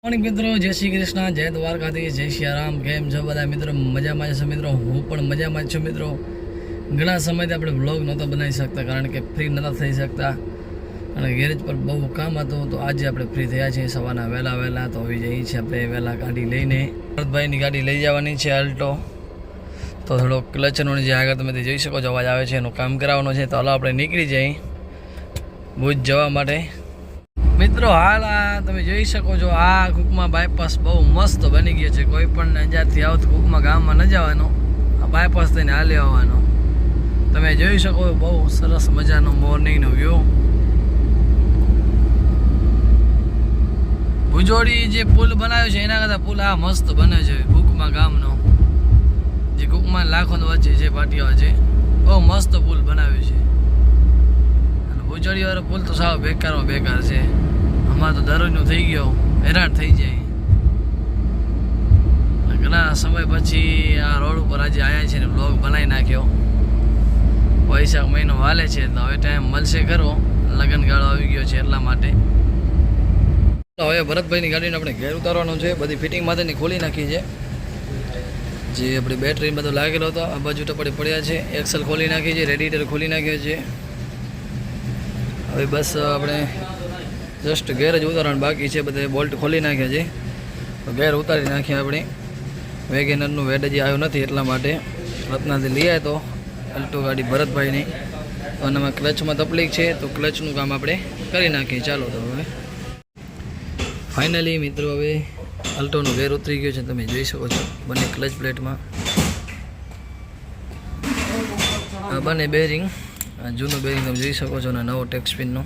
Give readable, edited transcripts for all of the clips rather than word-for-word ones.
Morning મિત્રો, જય શ્રી કૃષ્ણ, જય દ્વારકાધીશ, જય શ્રી રામ. કેમ છો બધા મિત્રો? મજામાં છો મિત્રો? હું પણ મજામાં જ છું મિત્રો. ઘણા સમયથી આપણે વ્લોગ નહોતો બનાવી શકતા કારણ કે ફ્રી નહોતા થઈ શકતા અને ગેરેજ પર બહુ કામ હતું. તો આજે આપણે ફ્રી થયા છીએ સવારના વહેલા તો આવી જઈએ છીએ આપણે વહેલા ગાડી લઈને. ભરતભાઈની ગાડી લઈ જવાની છે આલ્ટો. તો થોડો ક્લચનો જે આગળ તમે જોઈ શકો છો અવાજ આવે છે એનું કામ કરાવવાનું છે. તો હાલો આપણે નીકળી જઈએ ભુજ જવા માટે. મિત્રો હાલ આ તમે જોઈ શકો છો આ કુકમા બાયપાસ બહુ મસ્ત બની ગયો છે. કોઈ પણ અંજારથી આવો તો કુકમા ગામમાં ન જવાનો, આ બાયપાસ થઈને હાલી આવવાનો. તમે જોઈ શકો બહુ સરસ મજાનો મોર્નિંગનો વ્યૂ. ભુજોડી જે પુલ બનાવ્યો છે એના કરતાં પુલ આ મસ્ત બને છે કુકમા ગામનો, જે કુકમા લાખોનો વચ્ચે છે પાટિયા છે. બહુ મસ્ત પુલ બનાવ્યો છે. અને ભુજોડી વાળો પુલ તો સાવ બેકારમાં બેકાર છે. અમારે તો દરરોજનું થઈ ગયો, હેરાન થઈ જાય. ઘણા સમય પછી આ રોડ ઉપર આજે આવ્યા છે ને બ્લોગ બનાવી નાખ્યો. વૈશાખ મહિનો હાલે છે તો હવે ટાઈમ મળશે ખરો, લગ્નગાળો આવી ગયો છે એટલા માટે. હવે ભરતભાઈની ગાડીને આપણે ઘેર ઉતારવાનું છે. બધી ફિટિંગ માટેની ખોલી નાખી છે. જે આપણી બેટરી બધું લાગેલો હતો આ બાજુ ટપડી પડ્યા છે. એક્સેલ ખોલી નાખી છે, રેડિએટર ખોલી નાખ્યો છે. હવે બસ આપણે જસ્ટ ગેર જ ઉતારવાનું બાકી છે. બધે બોલ્ટ ખોલી નાખ્યા છે તો ગેર ઉતારી નાખ્યા આપણે. વેગેનરનું વેડ હજી આવ્યું નથી એટલા માટે રત્નાથી લઈ આવ્યા તો અલ્ટો ગાડી ભરતભાઈની. તો આનામાં ક્લચમાં તકલીફ છે તો ક્લચનું કામ આપણે કરી નાખીએ. ચાલો તો હવે ફાઇનલી મિત્રો હવે અલ્ટોનું ગેર ઉતરી ગયું છે. તમે જોઈ શકો છો બંને ક્લચ પ્લેટમાં આ બંને બેરિંગ, આ જૂનું બેરિંગ તમે જોઈ શકો છો અને નવો ટેક્સપિનનો.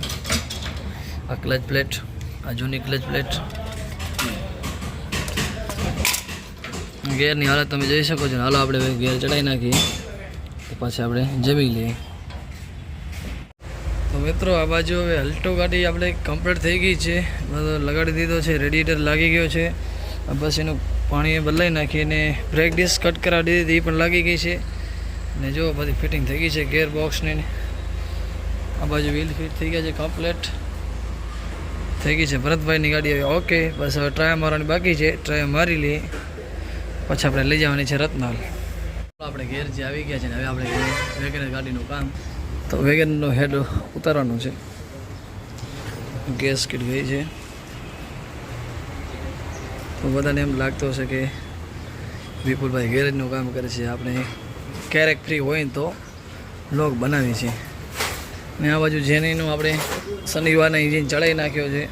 આ ક્લચ પ્લેટ, આ જૂની ક્લચ પ્લેટ. ગેરની હાલત તમે જોઈ શકો છો. હાલો આપણે ગેર ચડાવી નાખીએ તો પાછી આપણે જમી લઈએ. તો મિત્રો આ બાજુ હવે અલ્ટો ગાડી આપણે કમ્પ્લીટ થઈ ગઈ છે, બધો લગાડી દીધો છે, રેડિએટર લાગી ગયો છે. બસ એનું પાણી બદલાઈ નાખીને બ્રેક ડિસ્ક કટ કરાવી દીધી, એ પણ લાગી ગઈ છે. ને જો બધી ફિટિંગ થઈ ગઈ છે ગેર બોક્સની. આ બાજુ વ્હીલ ફિટ થઈ ગયા છે, કમ્પ્લીટ થઈ ગઈ છે ભરતભાઈની ગાડી. હવે ઓકે, બસ હવે ટ્રાય મારવાની બાકી છે. ટ્રાય મારી લઈએ પછી આપણે લઈ જવાની છે રત્નાલ. આપણે ઘેર જે આવી ગયા છે ને હવે આપણે વેગેનર ગાડીનું કામ. તો વેગેનરનો હેડ ઉતારવાનું છે. ગેસ કીટ ગઈ છે તો બધાને એમ લાગતો હશે કે વિપુલભાઈ ગેરેજનું કામ કરે છે. આપણે ક્યારેક ફ્રી હોય ને તો વ્લોગ બનાવી છે. ને આ બાજુ જેનીનું આપણે શનિવારના ઇન્જિન ચડાવી નાખ્યો છે.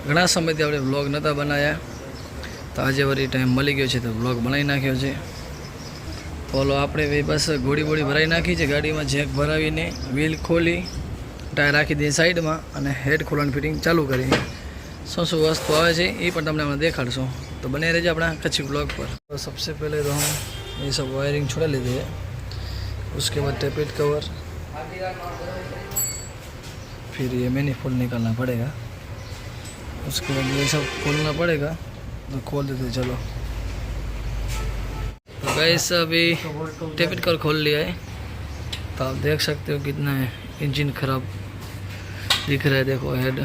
ઘણા સમયથી આપણે વ્લોગ નહોતા બનાવ્યા તો આજે વળી ટાઈમ મળી ગયો છે તો વ્લોગ બનાવી નાખ્યો છે. તો આપણે બસ ગોળી ભરાઈ નાખી છે ગાડીમાં. જેક ભરાવીને વ્હીલ ખોલી, ટાયર રાખી દઈએ સાઈડમાં અને હેડ ખોલવાની ફિટિંગ ચાલુ કરી. શું વસ્તુ આવે છે એ પણ તમને હમણાં દેખાડશું. તો બને રહેજો આપણા કચ્છી ब्लॉग पर. तो सबसे पहले तो हम ये सब वायरिंग छोड़ा लेते हैं, उसके बाद टेपेट कवर, फिर ये मैनिफोल्ड निकालना पड़ेगा, उसके बाद ये सब खोलना पड़ेगा. तो खोल देते चलो. तो गैस अभी टेपेट कवर खोल लिया है. तो आप देख सकते हो कितना इंजन खराब दिख रहा है. देखो हेड,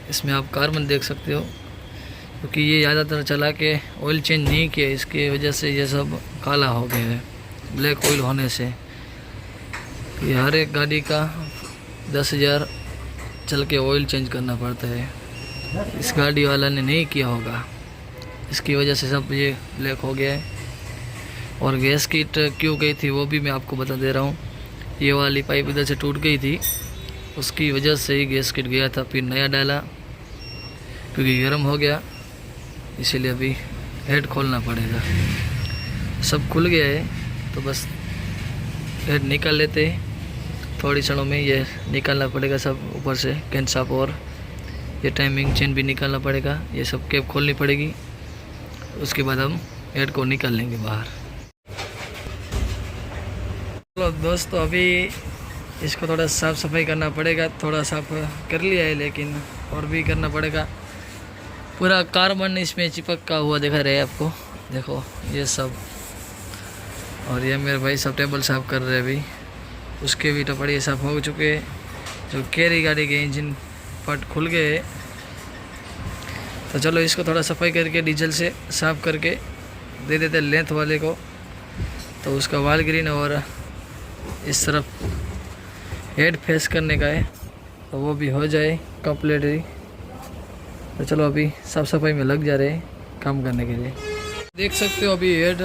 इसमें आप कार्बन देख सकते हो क्योंकि ये ज़्यादातर चला के ऑयल चेंज नहीं किया, इसकी वजह से ये सब काला हो गया है ब्लैक ऑयल होने से. ये हर एक गाड़ी का 10,000 चल के ऑयल चेंज करना पड़ता है. इस गाड़ी वाला ने नहीं किया होगा, इसकी वजह से सब ये ब्लैक हो गया है. और गैस किट क्यों गई थी वो भी मैं आपको बता दे रहा हूँ. ये वाली पाइप इधर से टूट गई थी, उसकी वजह से ही गैस किट गया था. फिर नया डाला क्योंकि गर्म हो गया, इसीलिए अभी हेड खोलना पड़ेगा. सब खुल गया है तो बस हेड निकाल लेते हैं. थोड़ी क्षणों में ये निकालना पड़ेगा सब ऊपर से कैंसाप, और ये टाइमिंग चेन भी निकालना पड़ेगा. ये सब कैप खोलनी पड़ेगी, उसके बाद हम हेड को निकाल लेंगे बाहर. चलो दोस्तों, अभी इसको थोड़ा साफ़ सफाई करना पड़ेगा. थोड़ा साफ कर लिया है लेकिन और भी करना पड़ेगा. पूरा कार्बन इसमें चिपका हुआ दिखा रहे हैं आपको. देखो ये सब, और ये मेरे भाई सब टेबल साफ़ कर रहे हैं अभी. उसके भी टपड़िए साफ़ हो चुके हैं. जो कैरी गाड़ी के इंजन पार्ट खुल गए तो तो चलो इसको थोड़ा सफाई करके डीजल से साफ़ करके दे देते लेंथ वाले को, तो उसका वाल ग्रीन और इस तरफ हेड फेस करने का है, तो वो भी हो जाए कंप्लीटली। तो चलो अभी साफ़ सफाई में लग जा रहे हैं काम करने के लिए। देख सकते हो अभी हेड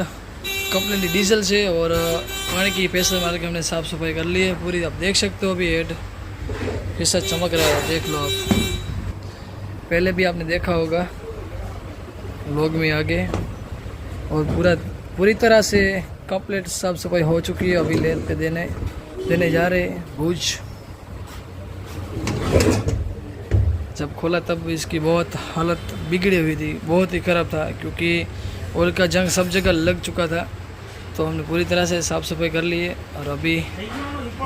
कंप्लीटली डीजल से और पानी की प्रेशर मार के हमने साफ़ सफाई कर ली है पूरी। आप देख सकते हो अभी हेड कैसा चमक रहा है, देख लो आप। पहले भी आपने देखा होगा व्लॉग में आगे, और पूरी तरह से कंप्लीट साफ़ सफाई हो चुकी है। अभी लेंथ पे देने जा रहे हैं भुज। जब खोला तब इसकी बहुत हालत बिगड़ी हुई थी, बहुत ही ख़राब था, क्योंकि ऑयल का जंग सब जगह लग चुका था। तो हमने पूरी तरह से साफ़ सफाई कर ली है और अभी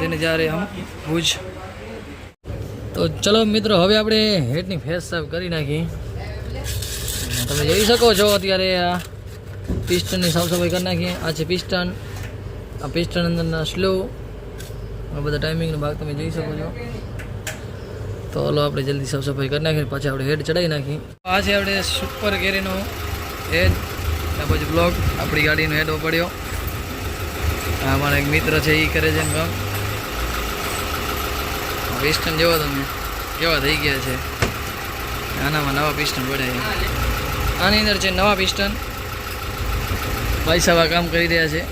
देने जा रहे हैं हम भुज। तो चलो मित्रों, હવે આપણે હેડની ફેસ સાફ કરી નાખી। તમે જોઈ શકો છો અત્યારે આ પિસ્ટનની સાફ સફાઈ કરી નાખી। આ છે પિસ્ટન, આ પિસ્ટન અંદરના સ્લો, આ બધા ટાઈમિંગનો ભાગ તમે જોઈ શકો છો। તો હલો આપણે જલ્દી સાફ સફાઈ કરી નાખીએ, પાછી આપણે હેડ ચડાવી નાખી। આ છે આપણે સુપર કેરીનો હેડ, આ બાજુ બ્લોક આપણી ગાડીનો હેડ પડ્યો। આ અમારા એક મિત્ર છે, એ કરે છે કામ। પિસ્ટન જેવો તમે કેવા થઈ ગયા છે, આનામાં નવા પિસ્ટન પડે છે। આની અંદર છે નવા પિસ્ટન। ભાઈ સાહેબ આ કામ કરી રહ્યા છે,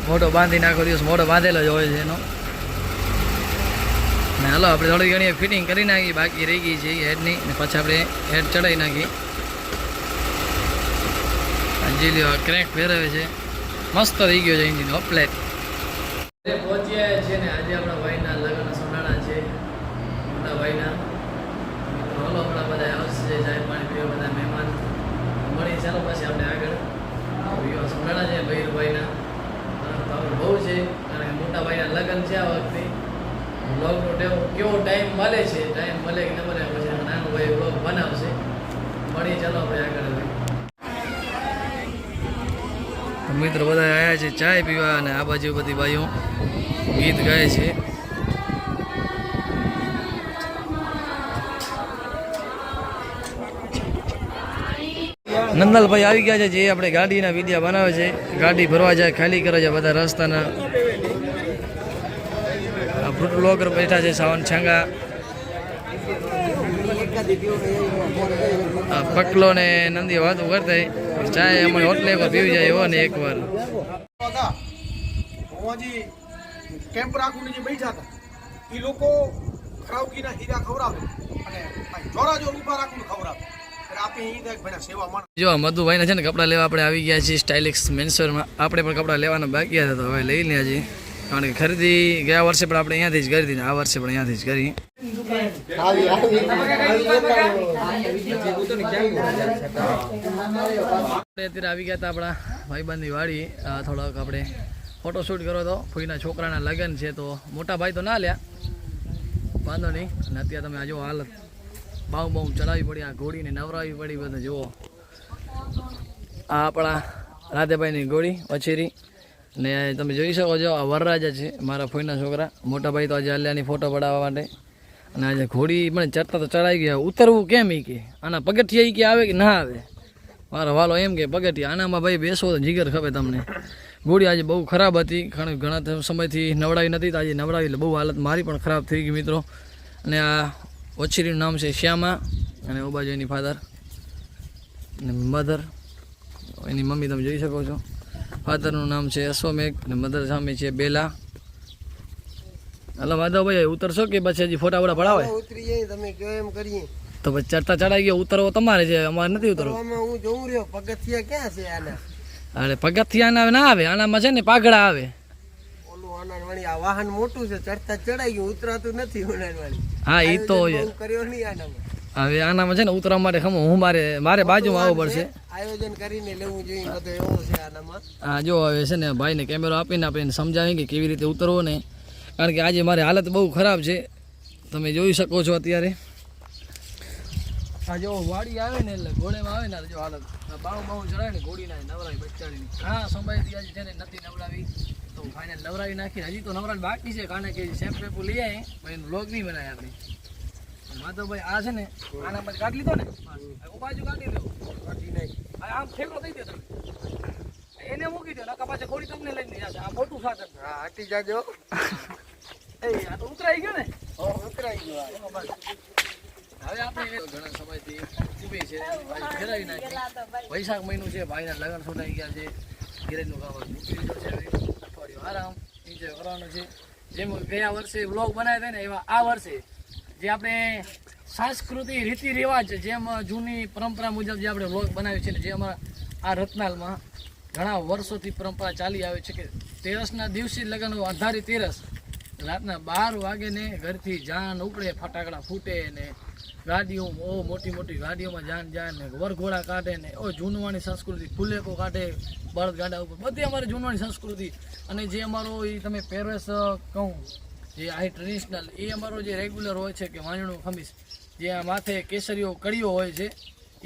મોટો બાંધી નાખો દિવસ મોટો બાંધેલો જ હોય છે એનો। ને હાલો આપણે થોડી ઘણી ફિટિંગ કરી નાખી, બાકી રહી ગઈ છે હેડની, ને પછી આપણે હેડ ચડાવી નાખી। અંજીલીઓ ક્રેક ફેરવે છે, મસ્ત થઈ ગયો છે એન્જિન અપલેટ। પહોંચ્યા છે ને આજે આપણા ભાઈના લગ્ન સોનાણા છે, મોટા ભાઈના। હાલો આપણા બધા આવશે, ચાય પાણી પીવા બધા મહેમાન મળી। ચાલો પછી આપણે આગળ સોનાણા છે ભાઈના, બહુ છે, કારણ કે મોટા ભાઈના લગ્ન છે આ વખતે। બ્લોગનો કેવો ટાઈમ મળે છે, ટાઈમ મળે કે ન મળે, પછી નાનો ભાઈ બ્લોગ બનાવશે। મળી ચાલો આપણે આગળ। મિત્રો બધા આવ્યા છે ચાય પીવા, અને આ બાજુ બધી ભાઈઓ ગીત ગાય છે। નંદલભાઈ આવી ગયા છે, જે આપણે ગાડીના વિડીયા બનાવે છે, ગાડી ભરવા જાય, ખાલી કરવા જાય બધા રસ્તાના। ફ્રૂટ બ્લોગર બેઠા છે, સાવન છાંગા, પકલો ને નંદી વાતો કરતા। ચાય અમારે હોટલે એકવાર પીવી જાય એવો ને એકવાર કેમ્પ રાખીને જે બેઠા હતા એ લોકો ખરાવકીના હીરા ખવડાવે અને જોરા જોર ઉભા રાખીને ખવડાવે। જો મધુભાઈને છે ને કપડાં લેવા આપણે આવી ગયા છીએ સ્ટાઇલિશ મેન્સવેરમાં। આપણે પણ કપડાં લેવાના બાકી હતા, તો હવે લઈ લે હજી, કારણ કે ખરીદી ગયા વર્ષે પણ આપણે અહીંયાથી જ કરી હતી ને આ વર્ષે પણ અહીંયાથી જ કરી। અત્યારે આવી ગયા હતા આપણા ભાઈબંધની વાડી, થોડોક આપણે ફોટોશૂટ કરો તો ફોઈના છોકરાના લગ્ન છે, તો મોટા ભાઈ તો ના લ્યા, વાંધો નહીં। અને અત્યારે તમે આ જો હાલત બાઉ ચડાવવી પડી, આ ઘોડીને નવરાવવી પડી બધું જુઓ। આ આપણા રાધેભાઈની ઘોડી વછેરી, ને તમે જોઈ શકો છો આ વરરાજા છે મારા ફોઈના છોકરા। મોટા ભાઈ તો આજે અલ્યાની ફોટો પડાવવા માટે, અને આજે ઘોડી પણ ચડતા તો ચડાવી ગયા, ઉતરવું કેમ એ કે આના પગથિયા કે આવે કે ના આવે, મારા વાલો એમ કે પગથિયા, આનામાં ભાઈ બેસો તો જીગર ખપે તમને। ઘોડી આજે બહુ ખરાબ હતી, ઘણા સમયથી નવડાવી નથી, તો આજે નવડાવી એટલે બહુ હાલત મારી પણ ખરાબ થઈ ગઈ મિત્રો। અને આ વછેરીનું નામ છે શ્યામા, અને ઓ બાજુ એની ફાધર અને મધર, એની મમ્મી તમે જોઈ શકો છો। ફાધરનું નામ છે અશ્વમેઘ અને મધર સામે છે બેલા। હલો માધવભાઈ ઉતરશો કે પછી હજી ફોટા વોટા પડાવે? ઉતરી જાય તમે કહો એમ કરીએ તો પછી ચડતા ચડાઈ ગયો, ઉતરવો તમારે છે, અમારે નથી ઉતરવું। હું જોઉં રહ્યો પગથિયા ક્યાં છે આના? અરે પગથિયા ના આવે, આનામાં છે ને પાઘડા આવે। ઓલું આનાવાળી આ વાહન મોટું છે, ચડતા ચડાઈ ગયું, ઉતરાતું નથી આનાવાળી। હા એ તો કર્યો નહીં આનામાં। હવે આનામાં છે ને ઉતરવા માટે ખમો હું મારે બાજુમાં આવવું પડશે, આયોજન કરીને લેવું જોઈએ બધું એવું છે આનામાં। હા જો હવે છે ને ભાઈને કેમેરો આપીને આપણે સમજાવી કે કેવી રીતે ઉતરવો ને, કારણ કે આજે મારી હાલત બહુ ખરાબ છે, તમે જોઈ શકો છો અત્યારે। આ જો વાડી આવે ને એટલે ઘોડેમાં આવે ને જો હાલત બાઉ ચડાવે ને ઘોડીના નવરાવી બચાડીને, ઘણા સમયથી આજે છે ને નથી નવડાવી, તો ફાઇનલ નવરાવી નાખી। હજી તો નવરાવી બાકી છે, કારણ કે શેમ્પુ લઈ આવે પણ એનો વ્લોગ નહીં બનાવે આપણે। માધવભાઈ આ છે ને આના પછી કાઢી લીધો ને ઓ બાજુ કાઢી લો કાઢી નહીં આમ ઠેકડો દઈ દે તમે એને મૂકી દો નકા પાછા ખોડી તમને લઈને જશે આ મોટું સાધન હા હટી જાજો એ આ તો ઉતરાઈ ગયો ને ઉતરાઈ ગયો હવે આપણે ઘણા સમયથી ઊભી છે ભાઈ ફેરાવી નાખી વૈશાખ મહિનો છે ભાઈના લગ્ન છોટાઈ ગયા છે ગેરેજનું કામ મૂકી દીધો છે હવે અઠવાડિયું આરામ એન્જોય કરવાનો છે જેમ ગયા વર્ષે વ્લોગ બનાવ્યા હતા ને એવા આ વર્ષે જે આપણે સંસ્કૃતિ રીતિ રિવાજ જેમ જૂની પરંપરા મુજબ જે આપણે વ્લોગ બનાવ્યું છે ને જે અમારા આ રત્નાલમાં ઘણા વર્ષોથી પરંપરા ચાલી આવે છે કે તેરસના દિવસે લગ્ન અધારી તેરસ રાતના 12 વાગે ને ઘરથી જાન ઉપડે ફટાકડા ફૂટે ને ગાડીઓ મોટી મોટી ગાડીઓમાં જાન ને વરઘોડા કાઢે ને જૂનવાણી સંસ્કૃતિ ફૂલેકો કાઢે બળદગાડા ઉપર બધી અમારી જૂનવાણી સંસ્કૃતિ અને જે અમારો એ તમે પહેરવેશ કહું જે આ ટ્રેડિશનલ એ અમારો જે રેગ્યુલર હોય છે કે વાંજણું ખમીસ જે આ માથે કેસરીઓ કડીઓ હોય છે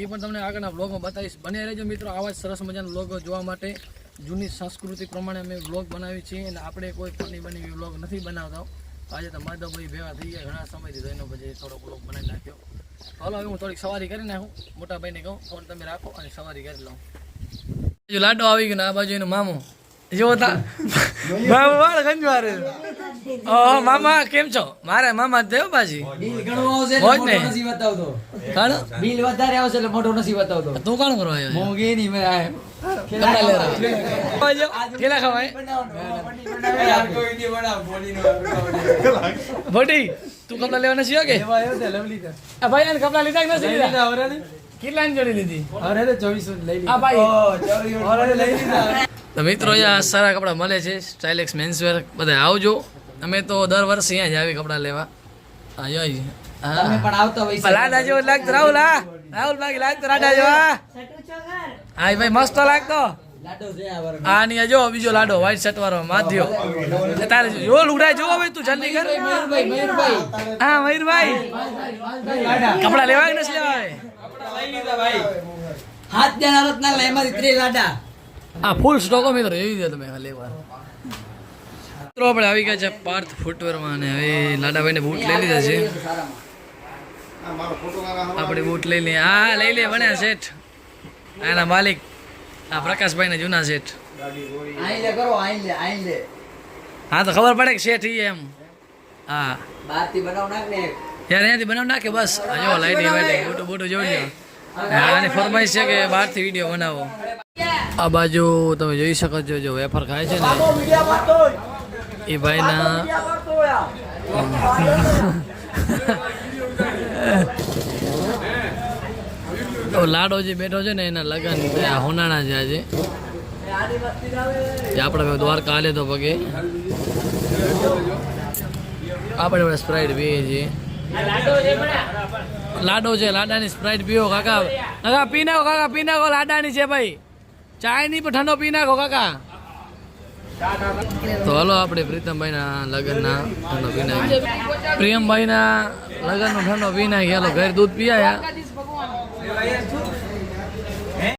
એ પણ તમને આગળના વ્લોગમાં બતાવીશ. બને રહેજો મિત્રો આવા જ સરસ મજાના વ્લોગ જોવા માટે. જૂની સંસ્કૃતિ પ્રમાણે અમે વ્લોગ બનાવી છીએ અને આપણે કોઈ ફની બની વ્લોગ નથી બનાવતા. આજે તો માધવભાઈ ભેગા થઈ ગયા ઘણા સમયથી તો એનો પછી થોડો વ્લોગ બનાવી નાખ્યો. હાલો હવે હું થોડીક સવારી કરી નાખું. મોટા ભાઈને કહું ફોન તમે રાખો અને સવારી કરી લઉં. બાજુ લાડો આવી ગયો ને આ બાજુ એનું મામું જો મામા કેમ છો? મારે મામા દેવ પાછી બિલ વધારે આવશે એટલે મોટો નથી બતાવતો. તું કોણ કરવા આવ્યો? મોંઘી નહીં મેં કેલા ખવાય ભોટી તું કપડા લેવાના છીએ કે ભાઈ આને કપડા લીધા કે નથી લીધા? કેટલાની જોડી લીધી? અરે 24 લઈ આ ભાઈ લઈ લીધા. તો મિત્રો અહીંયા સારા કપડા મળે છે. સ્ટાઇલેક્સ મેન્સવેર બધા આવજો. અમે તો દર વર્ષે અહીંયા જ આવી કપડા લેવા. હા જોઈ તમે પણ આવતો હોય લાડા જેવો લાગતો રાહુલ. રાહુલ બાકી લાગતો લાડા જેવો. હા ભાઈ મસ્ત લાગતો. લાડો છે આ વર. આ ની જો બીજો લાડો વ્હાઈટ શર્ટ વાળો માધ્યો. તારે જો લુગડા જોવો ભાઈ તું જલ્દી કર. મયુરભાઈ હા મયુરભાઈ કપડા લેવા કે નથી લેવા? લઈ લીધા ભાઈ. હાથ દેના રત્ના લે એમાંથી 3 લાડા. આ ફૂલ સ્ટોકો મિત્રો એવી દે તમે ખાલી એકવાર. મિત્રો આપણે આવી ગયા છે પાર્થ ફૂટવેરમાં અને હવે લાડાભાઈને બૂટ લઈ લીધા છે. આપણે બૂટ લઈ લઈએ. હા લઈ લે બન્યા શેઠ. એના માલિક આ પ્રકાશભાઈના જૂના શેઠ. આઈ લે કરો આઈ લે. હા તો ખબર પડે કે શેઠ ઈ એમ. હા બહારથી બનાવ નાખ ને. યાર અહીંયાથી બનાવ નાખે બસ. આ જો લાઈટી વાઈટી બોટું બોટું જોઈ લો. આની ફરમાઈશ છે કે બહારથી વિડીયો બનાવો. આ બાજુ તમે જોઈ શકો છો જો વેફર ખાય છે ને એ ભાઈના લાડો જે બેઠો છે ને એના લગન હોનાણા છે આજે. આપણે દ્વારકા હાલે તો પગે આપણે સ્પ્રાઇટ પીએ છીએ. લાડો છે લાડાની સ્પ્રાઇટ પીવો કાકા. કાકા પી નાખો કાકા પી નાખો. લાડાની છે ભાઈ. ચાય ની પણ ઠંડો પી નાખો કાકા. તો હાલો આપણે પ્રીતમભાઈના લગ્નના ઠંડો પી નાખીએ. પ્રિયમભાઈના લગ્નનો ઠંડો પી નાખીએ. હાલો ઘર દૂધ પી આવ્યા.